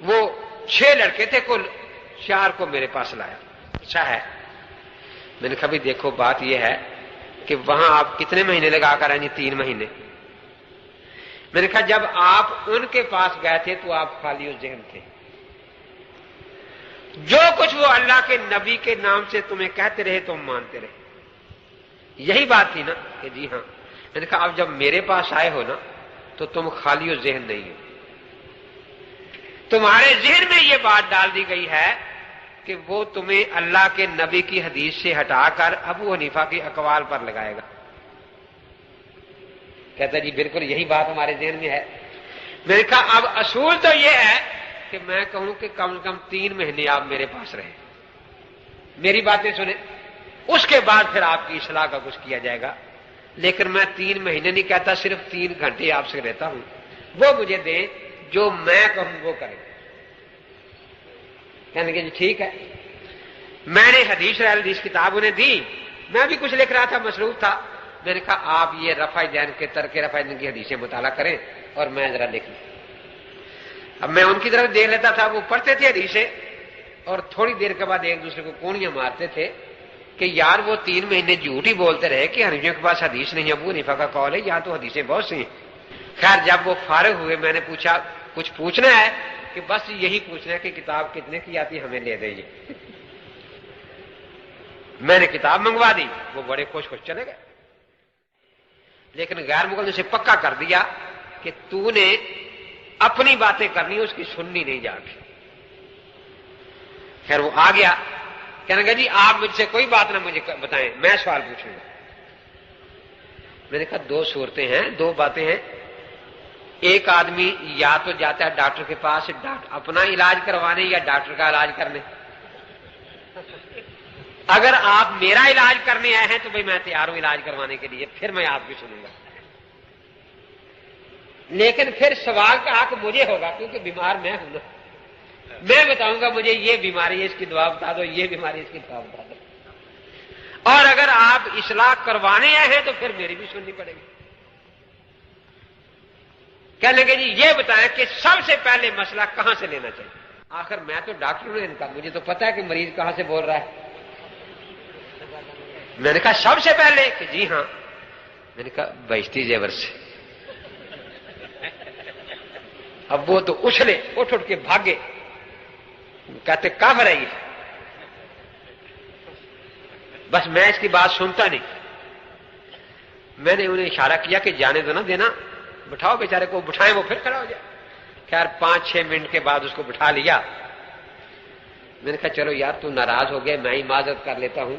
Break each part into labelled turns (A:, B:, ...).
A: وہ 6 لڑکے تھے، کل 4 کو میرے پاس لایا. اچھا ہے. میں نے کہا بھی دیکھو بات یہ ہے کہ وہاں آپ کتنے مہینے لگا کر آئیں؟ 3 مہینے. میں نے کہا جب آپ ان کے پاس گئے تھے تو آپ خالی و ذہن تھے، جو کچھ وہ اللہ کے نبی کے نام سے تمہیں کہتے رہے تم مانتے رہے. یہی بات تھی نا کہ جی ہاں. میں نے کہا اب جب میرے پاس آئے ہو نا تو تم خالی و ذہن نہیں ہو. تمہارے ذہن میں یہ بات ڈال دی گئی ہے کہ وہ تمہیں اللہ کے نبی کی حدیث سے ہٹا کر ابو حنیفہ کے اقوال پر لگائے گا. کہتا جی بالکل یہی بات ہمارے ذہن میں ہے. میں نے کہا اب اصول تو یہ ہے کہ میں کہوں کہ کم سے کم 3 مہینے آپ میرے پاس رہے، میری باتیں سنیں، اس کے بعد پھر آپ کی اصلاح کا کچھ کیا جائے گا. لیکن میں 3 مہینے نہیں کہتا، صرف 3 گھنٹے آپ سے رہتا ہوں، وہ مجھے دیں، جو میں کہوں وہ کریں. کہنے کہ جی ٹھیک ہے. میں نے حدیث کتاب انہیں دی، میں بھی کچھ لکھ رہا تھا، مصروف تھا. میں نے کہا آپ یہ رفع دین کے ترک رفع دین کی حدیثیں مطالعہ کریں اور میں ذرا لکھ لوں. اب میں ان کی طرف دیکھ لیتا تھا، وہ پڑھتے تھے حدیثیں اور تھوڑی دیر کے بعد ایک دوسرے کو کونیاں مارتے تھے کہ یار وہ 3 مہینے جھوٹ ہی بولتے رہے کہ حنفیوں کے پاس حدیث نہیں، ابو حنیفہ کا قول ہے، یہاں تو حدیثیں بہت سی ہیں. خیر جب وہ فارغ ہوئے میں نے پوچھا کچھ پوچھنا ہے؟ کہ بس یہی پوچھنا ہے کہ کتاب کتنے کی آتی ہے، ہمیں لے دیجیے. میں نے کتاب منگوا دی، وہ بڑے خوش چلے گئے. لیکن غیر مقدم سے پکا کر دیا کہ تو نے اپنی باتیں کرنی، اس کی سننی نہیں جا کے. خیر وہ آ گیا، کہنے لگا جی آپ مجھ سے کوئی بات نہ مجھے بتائیں، میں سوال پوچھوں گا. میں نے کہا 2 صورتیں ہیں، 2 باتیں ہیں. ایک آدمی یا تو جاتا ہے ڈاکٹر کے پاس اپنا علاج کروانے یا ڈاکٹر کا علاج کرنے. اگر آپ میرا علاج کرنے آئے ہیں تو بھائی میں تیار ہوں علاج کروانے کے لیے، پھر میں آپ کی سنوں گا. لیکن پھر سوال کا حق مجھے ہوگا کیونکہ بیمار میں ہوں نا. میں بتاؤں گا مجھے یہ بیماری ہے، اس کی دوا بتا دو، یہ بیماری اس کی دوا بتا دو. اور اگر آپ اصلاح کروانے آئے ہیں تو پھر میری بھی سننی پڑے گی. کہنے لگے جی یہ بتائیں کہ سب سے پہلے مسئلہ کہاں سے لینا چاہیے. آخر میں تو ڈاکٹر ہوں ان کا، مجھے تو پتا ہے کہ مریض کہاں سے بول رہا ہے. میں نے کہا سب سے پہلے کہ جی ہاں. میں نے کہا بیشتی زیور سے. اب وہ تو اچھلے اٹھ کے بھاگے، کہتے کافر ہے یہ. بس میں اس کی بات سنتا نہیں. میں نے انہیں اشارہ کیا کہ جانے دو نا دینا، بٹھاؤ بیچارے کو. بٹھائیں وہ پھر کھڑا ہو جائے. خیر 5-6 منٹ کے بعد اس کو بٹھا لیا. میں نے کہا چلو یار تو ناراض ہو گئے، میں ہی معذرت کر لیتا ہوں.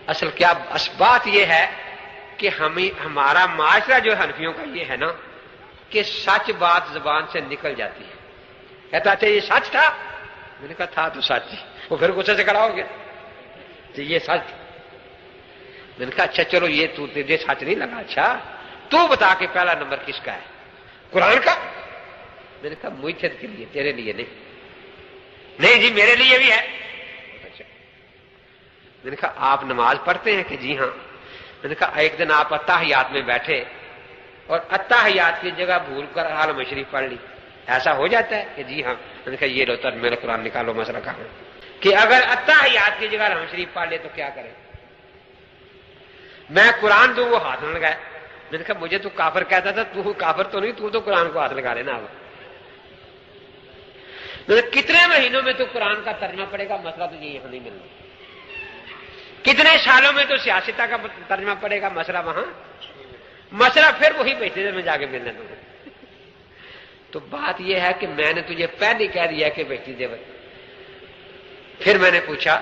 A: اصل کیا بات یہ ہے کہ ہمارا معاشرہ جو حنفیوں کا یہ ہے نا کہ سچ بات زبان سے نکل جاتی ہے. کہتا اچھا یہ سچ تھا؟ میں نے کہا تھا تو سچ. وہ پھر غصے سے کھڑا ہو گیا تو یہ سچ. میں نے کہا اچھا چلو یہ تو تجھے سچ نہیں لگا، اچھا تو بتا کہ پہلا نمبر کس کا ہے؟ قرآن کا. میں نے کہا مجھے کے لیے، تیرے لیے نہیں. نہیں جی میرے لیے بھی ہے. اچھا. میں نے کہا آپ نماز پڑھتے ہیں؟ کہ جی ہاں. میں نے کہا ایک دن آپ اتحیات میں بیٹھے اور اتحیات کی جگہ بھول کر عالم شریف پڑھ لی، ایسا ہو جاتا ہے؟ کہ جی ہاں. میں نے کہا یہ لو تر میرا قرآن نکالو، مسئلہ کہاں ہے کہ اگر اتحیات کی جگہ عالم شریف پڑھ لے تو کیا کرے؟ میں قرآن دوں وہ ہاتھ نہ لگائے. میں نے کہا مجھے تو کافر کہتا تھا، تو کافر تو نہیں، تو قرآن کو ہاتھ لگا لینا. اب کتنے مہینوں میں تو قرآن کا ترجمہ پڑے گا؟ مسئلہ تو یہاں نہیں ملنا. کتنے سالوں میں تو سیاستہ کا ترجمہ پڑے گا؟ مسئلہ وہاں. مسئلہ پھر وہی بیٹھے میں جا کے ملنے دوں. تو بات یہ ہے کہ میں نے تجھے پہلے کہہ دیا کہ بیٹھی زیور. پھر میں نے پوچھا،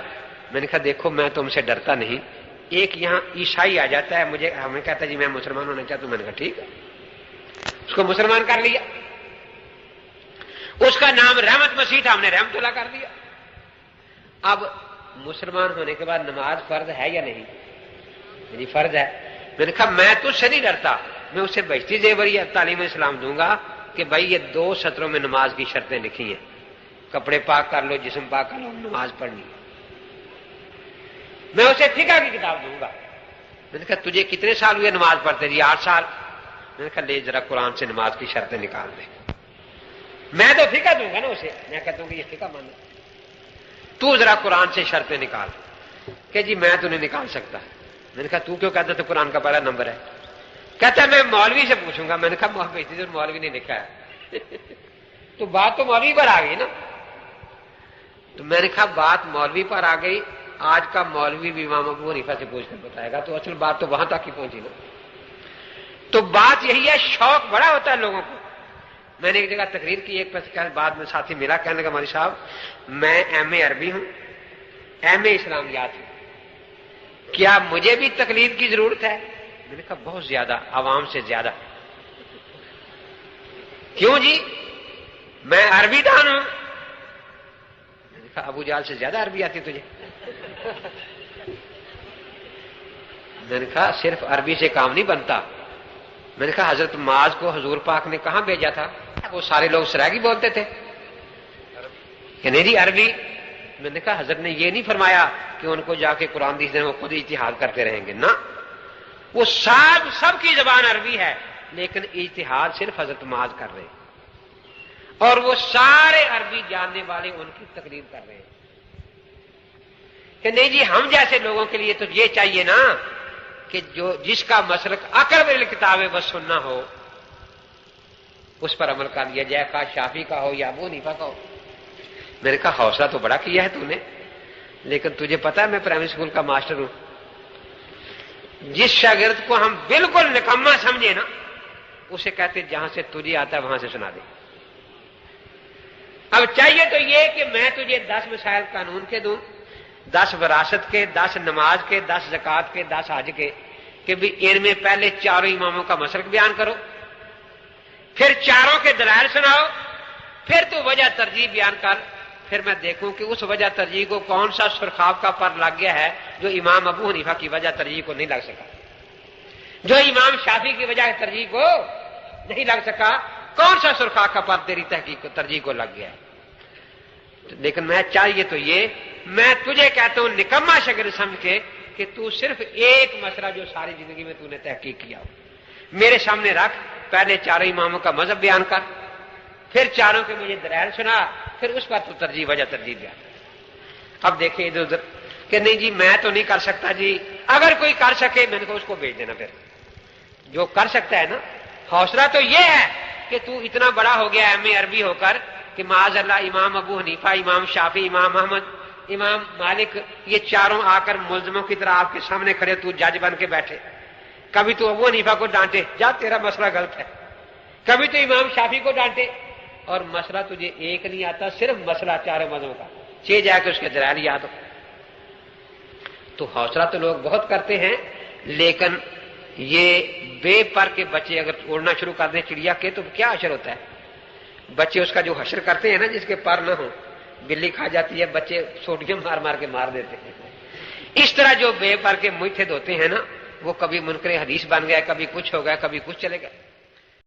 A: میں نے کہا دیکھو میں تم سے ڈرتا نہیں. ایک یہاں عیسائی آ جاتا ہے، ہمیں کہتا ہے جی میں مسلمان ہونا چاہتا ہوں. میں نے کہا ٹھیک ہے، اس کو مسلمان کر لیا. اس کا نام رحمت مسیح تھا، ہم نے رحمت اللہ کر دیا. اب مسلمان ہونے کے بعد نماز فرض ہے یا نہیں؟ یعنی فرض ہے. میں نے کہا میں تو سے نہیں ڈرتا، میں اسے بہشتی زیور یا تعلیم اسلام دوں گا کہ بھائی یہ 2 سطروں میں نماز کی شرطیں لکھی ہیں، کپڑے پاک کر لو، جسم پاک کر لو، نماز پڑھنی. میں اسے فقہ کی کتاب دوں گا. میں نے کہا تجھے کتنے سال ہوئے نماز پڑھتے؟ جی 8 سال. میں نے کہا لے ذرا قرآن سے نماز کی شرطیں نکال دے. میں تو فقہ دوں گا نا اسے، میں کہتا ہوں کہ یہ فقہ مانو، تو ذرا قرآن سے شرطیں نکال، کہ جی میں تو نہیں نکال سکتا۔ میں نے کہا تو کیوں کہتا تو قرآن کا پہلا نمبر ہے؟ کہتا میں مولوی سے پوچھوں گا۔ میں نے کہا مولوی نے لکھا ہے تو بات تو مولوی پر آ گئی نا۔ تو میں نے کہا بات مولوی پر آ گئی، آج کا مولوی بھی امام ابو حنیفہ سے پوچھ کر بتائے گا، تو اصل بات تو وہاں تک ہی پہنچی نا۔ تو بات یہی ہے، شوق بڑا ہوتا ہے لوگوں کو۔ میں نے ایک جگہ تقریر کی، ایک بعد میں ساتھی ملا، کہنے لگا مولوی صاحب میں ایم اے عربی ہوں، ایم اے اسلامیات ہوں، کیا مجھے بھی تقلید کی ضرورت ہے؟ میں نے کہا بہت زیادہ، عوام سے زیادہ۔ کیوں جی؟ میں عربی دان ہوں۔ میں نے کہا ابو جہل سے زیادہ عربی آتی تجھے؟ میں نے کہا صرف عربی سے کام نہیں بنتا۔ میں نے کہا حضرت معاذ کو حضور پاک نے کہاں بھیجا تھا؟ وہ سارے لوگ سرائیکی بولتے تھے کہ نہیں جی عربی۔ میں نے کہا حضرت نے یہ نہیں فرمایا کہ ان کو جا کے قرآن دیس وہ خود اجتہاد کرتے رہیں گے، نہ، وہ سب کی زبان عربی ہے، لیکن اجتہاد صرف حضرت معاذ کر رہے ہیں، اور وہ سارے عربی جاننے والے ان کی تقلید کر رہے ہیں کہ نہیں جی ہم جیسے لوگوں کے لیے تو یہ چاہیے نا کہ جس کا مسلک اقرب الکتاب و سنہ ہو اس پر عمل کر لیا جائے، خواہ شافعی کا ہو یا ابو حنیفہ کا ہو۔ میں نے کہا حوصلہ تو بڑا کیا ہے تو نے، لیکن تجھے پتا ہے میں پرائمری اسکول کا ماسٹر ہوں، جس شاگرد کو ہم بالکل نکما سمجھے نا اسے کہتے جہاں سے تجھے آتا ہے وہاں سے سنا دے۔ اب چاہیے تو یہ کہ میں تجھے 10 مسائل قانون کے دوں، 10 وراثت کے، 10 نماز کے، 10 زکوٰۃ کے، 10 حج کے، کہ بھی ان میں پہلے چاروں اماموں کا مسلک بیان کرو، پھر چاروں کے دلائل سناؤ، پھر تو وجہ ترجیح بیان کر، پھر میں دیکھوں کہ اس وجہ ترجیح کو کون سا سرخاب کا پر لگ گیا ہے جو امام ابو حنیفہ کی وجہ ترجیح کو نہیں لگ سکا، جو امام شافعی کی وجہ ترجیح کو نہیں لگ سکا، کون سا سرخاب کا پر تیری تحقیق کو ترجیح کو لگ گیا ہے۔ لیکن میں چاہیے تو یہ، میں تجھے کہتا ہوں نکما شاگرد سمجھ کے کہ تو صرف ایک مسئلہ جو ساری زندگی میں تو نے تحقیق کیا ہو میرے سامنے رکھ، پہلے چاروں اماموں کا مذہب بیان کر، پھر چاروں کے مجھے دلائل سنا، پھر اس پر تو ترجیح وجہ ترجیح بیان کر۔ اب دیکھیں ادھر ادھر کہ نہیں جی میں تو نہیں کر سکتا جی، اگر کوئی کر سکے میں نے کہا اس کو بھیج دینا، پھر جو کر سکتا ہے نا۔ حوصلہ تو یہ ہے کہ تو اتنا بڑا ہو گیا ایم اے عربی ہو کر کہ معاذ اللہ امام ابو حنیفہ، امام شافعی، امام احمد، امام مالک، یہ چاروں آ کر ملزموں کی طرح آپ کے سامنے کھڑے، تو جج بن کے بیٹھے، کبھی تو ابو حنیفہ کو ڈانٹے جا تیرا مسئلہ غلط ہے، کبھی تو امام شافعی کو ڈانٹے، اور مسئلہ تجھے ایک نہیں آتا، صرف مسئلہ چاروں مذہبوں کا، چھ جا کے اس کے دلائل یاد ہو۔ تو حوصلہ تو لوگ بہت کرتے ہیں، لیکن یہ بے پر کے بچے اگر اڑنا شروع کر دیں چڑیا کے تو کیا حشر ہوتا ہے؟ بچے اس کا جو حشر کرتے ہیں نا، جس کے پر نہ ہو، بلی کھا جاتی ہے، بچے سوٹیاں مار مار کے مار دیتے ہیں، اس طرح جو بے پر کے میٹھے ہوتے ہیں نا، وہ کبھی منکر حدیث بن گیا، کبھی کچھ ہو گیا، کبھی کچھ چلے گا۔